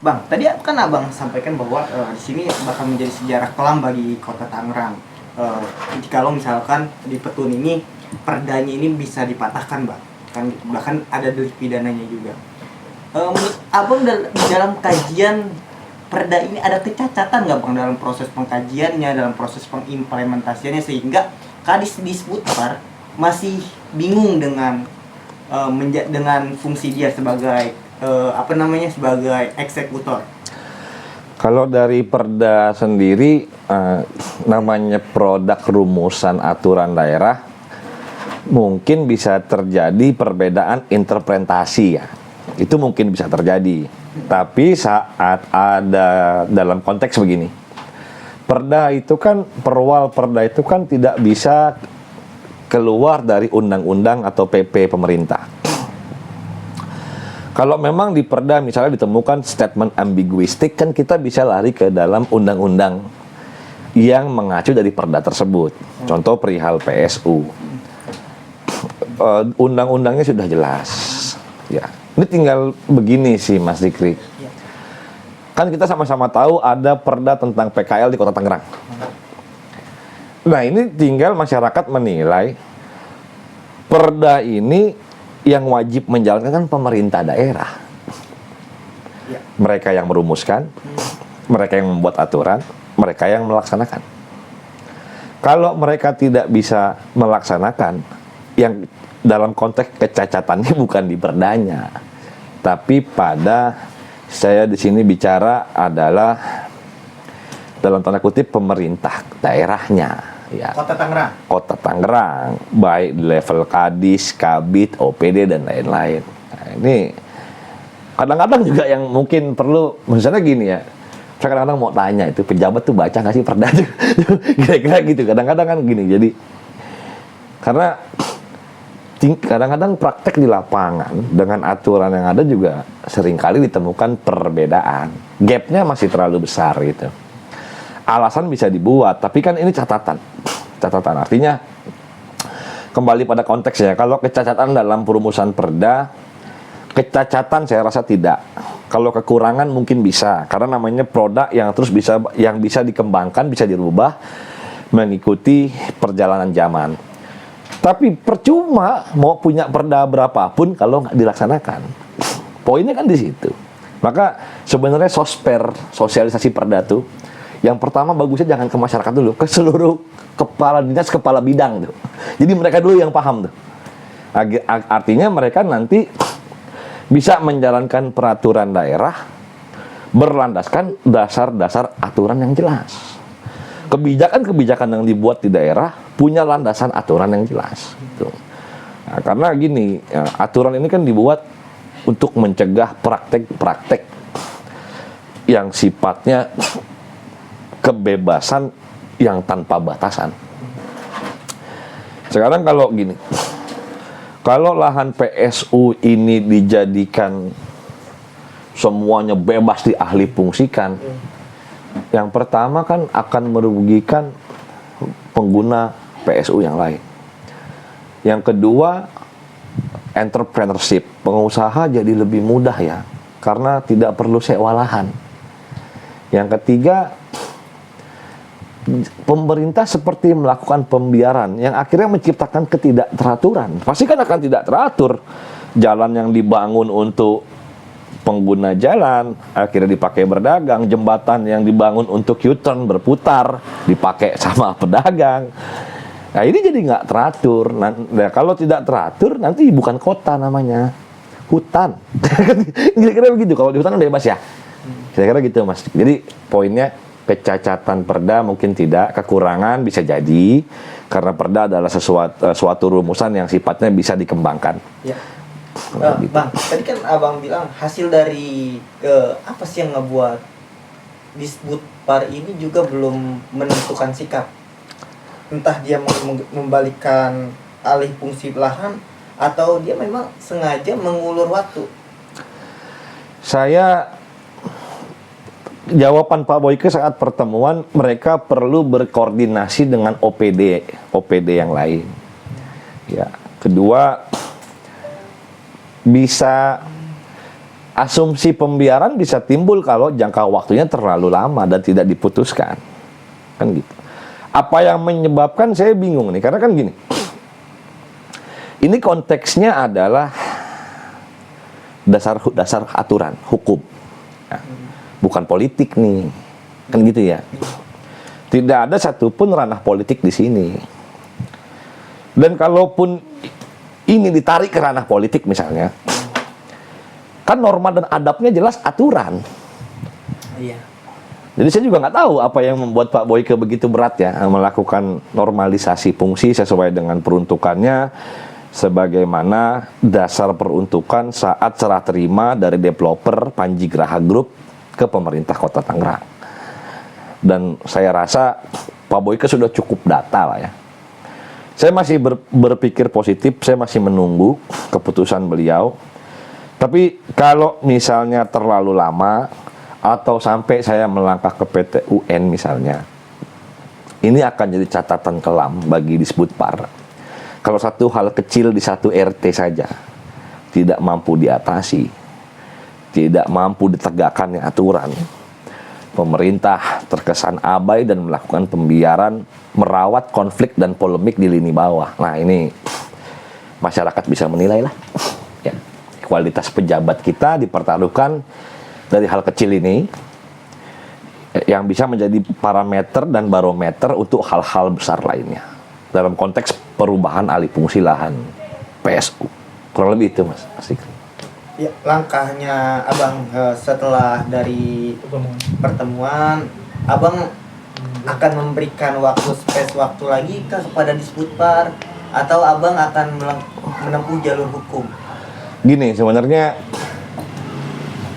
Bang, tadi kan abang sampaikan bahwa di sini bakal menjadi sejarah kelam bagi kota Tangerang. Jikalau misalkan di Petun ini perdanya ini bisa dipatahkan, bang, kan bahkan ada delik pidananya juga. Menurut abang di dalam kajian perda ini ada kecacatan nggak, bang, dalam proses pengkajiannya, dalam proses pengimplementasiannya, sehingga Kadis Disbudpar masih bingung dengan dengan fungsi dia sebagai sebagai eksekutor. Kalau dari perda sendiri, namanya produk rumusan aturan daerah, mungkin bisa terjadi perbedaan interpretasi ya. Itu mungkin bisa terjadi. Tapi saat ada dalam konteks begini, perda itu kan, perwal perda itu kan tidak bisa keluar dari undang-undang atau PP pemerintah. Kalau memang di perda misalnya ditemukan statement ambiguistik, kan kita bisa lari ke dalam undang-undang yang mengacu dari perda tersebut. Contoh perihal PSU. Undang-undangnya sudah jelas. Ya, ini tinggal begini sih Mas Dikri. Kan kita sama-sama tahu ada perda tentang PKL di Kota Tangerang. Nah, ini tinggal masyarakat menilai perda ini yang wajib menjalankan kan pemerintah daerah. Mereka yang merumuskan, mereka yang membuat aturan, mereka yang melaksanakan. Kalau mereka tidak bisa melaksanakan, yang dalam konteks kecacatannya bukan di perdanya, tapi pada, saya di sini bicara adalah dalam tanda kutip pemerintah daerahnya. Ya. Kota Tangerang, baik di level Kadis, Kabid, OPD dan lain-lain. Nah, ini kadang-kadang juga yang mungkin perlu, misalnya gini ya, saya kadang-kadang mau tanya, itu pejabat tuh baca nggak sih perda tuh? Kira-kira gitu, kadang-kadang kan gini. Jadi karena kadang-kadang praktek di lapangan dengan aturan yang ada juga seringkali ditemukan perbedaan, gapnya masih terlalu besar gitu. Alasan bisa dibuat, tapi kan ini catatan artinya kembali pada konteksnya. Kalau kecacatan dalam perumusan perda, kecacatan saya rasa tidak. Kalau kekurangan mungkin bisa, karena namanya produk yang terus bisa dikembangkan, bisa dirubah mengikuti perjalanan zaman. Tapi percuma mau punya perda berapapun kalau nggak dilaksanakan. Poinnya kan di situ. Maka sebenarnya sosialisasi perda tuh, yang pertama bagusnya jangan ke masyarakat dulu, ke seluruh kepala dinas, kepala bidang tuh. Jadi mereka dulu yang paham tuh. Artinya mereka nanti bisa menjalankan peraturan daerah berlandaskan dasar-dasar aturan yang jelas. Kebijakan-kebijakan yang dibuat di daerah punya landasan aturan yang jelas. Gitu. Nah, karena gini, ya, aturan ini kan dibuat untuk mencegah praktek-praktek yang sifatnya kebebasan yang tanpa batasan. Sekarang kalau gini, kalau lahan PSU ini dijadikan semuanya bebas diahli fungsikan, yang pertama kan akan merugikan pengguna PSU yang lain. Yang kedua, entrepreneurship, pengusaha jadi lebih mudah ya, karena tidak perlu sewa lahan. Yang ketiga, pemerintah seperti melakukan pembiaran yang akhirnya menciptakan ketidakteraturan. Pasti kan akan tidak teratur. Jalan yang dibangun untuk pengguna jalan akhirnya dipakai berdagang, jembatan yang dibangun untuk U-turn berputar dipakai sama pedagang. Nah, ini jadi nggak teratur. Nah, kalau tidak teratur nanti bukan kota namanya, hutan. Kira-kira begitu. Kalau di hutan udah bebas ya. Kira-kira gitu Mas. Jadi poinnya, kecacatan perda mungkin tidak, kekurangan bisa jadi karena perda adalah suatu rumusan yang sifatnya bisa dikembangkan. Ya. Gitu. Bang, tadi kan abang bilang hasil dari apa sih yang ngebuat Disbudpar ini juga belum menentukan sikap, entah dia membalikkan alih fungsi lahan atau dia memang sengaja mengulur waktu. Jawaban Pak Boyke saat pertemuan, mereka perlu berkoordinasi dengan OPD yang lain. Ya, kedua, bisa asumsi pembiaran bisa timbul kalau jangka waktunya terlalu lama dan tidak diputuskan. Kan gitu. Apa yang menyebabkan saya bingung nih, karena kan gini. Ini konteksnya adalah dasar aturan hukum. Nah, bukan politik nih. Kan gitu ya. Tidak ada satupun ranah politik di sini. Dan kalaupun ini ditarik ke ranah politik misalnya, kan norma dan adabnya jelas aturan. Iya. Jadi saya juga nggak tahu apa yang membuat Pak Boyke begitu berat ya melakukan normalisasi fungsi sesuai dengan peruntukannya, sebagaimana dasar peruntukan saat serah terima dari developer Panji Graha Group ke pemerintah Kota Tangerang. Dan saya rasa Pak Boyke sudah cukup data lah ya. Saya masih berpikir positif, saya masih menunggu keputusan beliau. Tapi kalau misalnya terlalu lama atau sampai saya melangkah ke PT UN misalnya, ini akan jadi catatan kelam bagi Disbudpar. Kalau satu hal kecil di satu RT saja tidak mampu diatasi, tidak mampu ditegakkannya aturan, pemerintah terkesan abai dan melakukan pembiaran, merawat konflik dan polemik di lini bawah. Nah ini masyarakat bisa menilai lah ya, kualitas pejabat kita dipertaruhkan dari hal kecil ini yang bisa menjadi parameter dan barometer untuk hal-hal besar lainnya dalam konteks perubahan alih fungsi lahan PSU. Kurang lebih itu Mas Fikri. Ya, langkahnya Abang setelah dari pertemuan, Abang akan memberikan space waktu lagi kepada Disbudpar, atau Abang akan menempuh jalur hukum? Gini, sebenarnya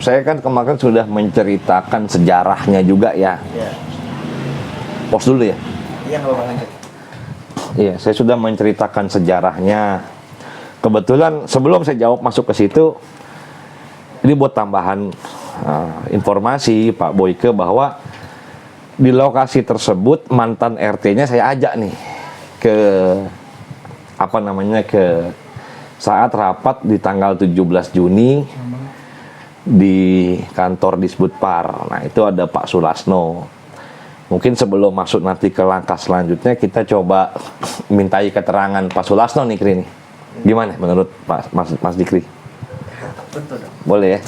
saya kan kemarin sudah menceritakan sejarahnya juga ya. Ya. Pos dulu ya. Iya, nggak apa-apa, lanjut. Iya, saya sudah menceritakan sejarahnya. Kebetulan sebelum saya jawab masuk ke situ, ini buat tambahan informasi Pak Boyke bahwa di lokasi tersebut mantan RT-nya saya ajak nih ke ke saat rapat di tanggal 17 Juni di kantor Disbudpar. Nah, itu ada Pak Sulasno. Mungkin sebelum masuk nanti ke langkah selanjutnya, kita coba mintai keterangan Pak Sulasno nih, Kri. Gimana menurut Mas Dikri? Betul dong. Boleh ya?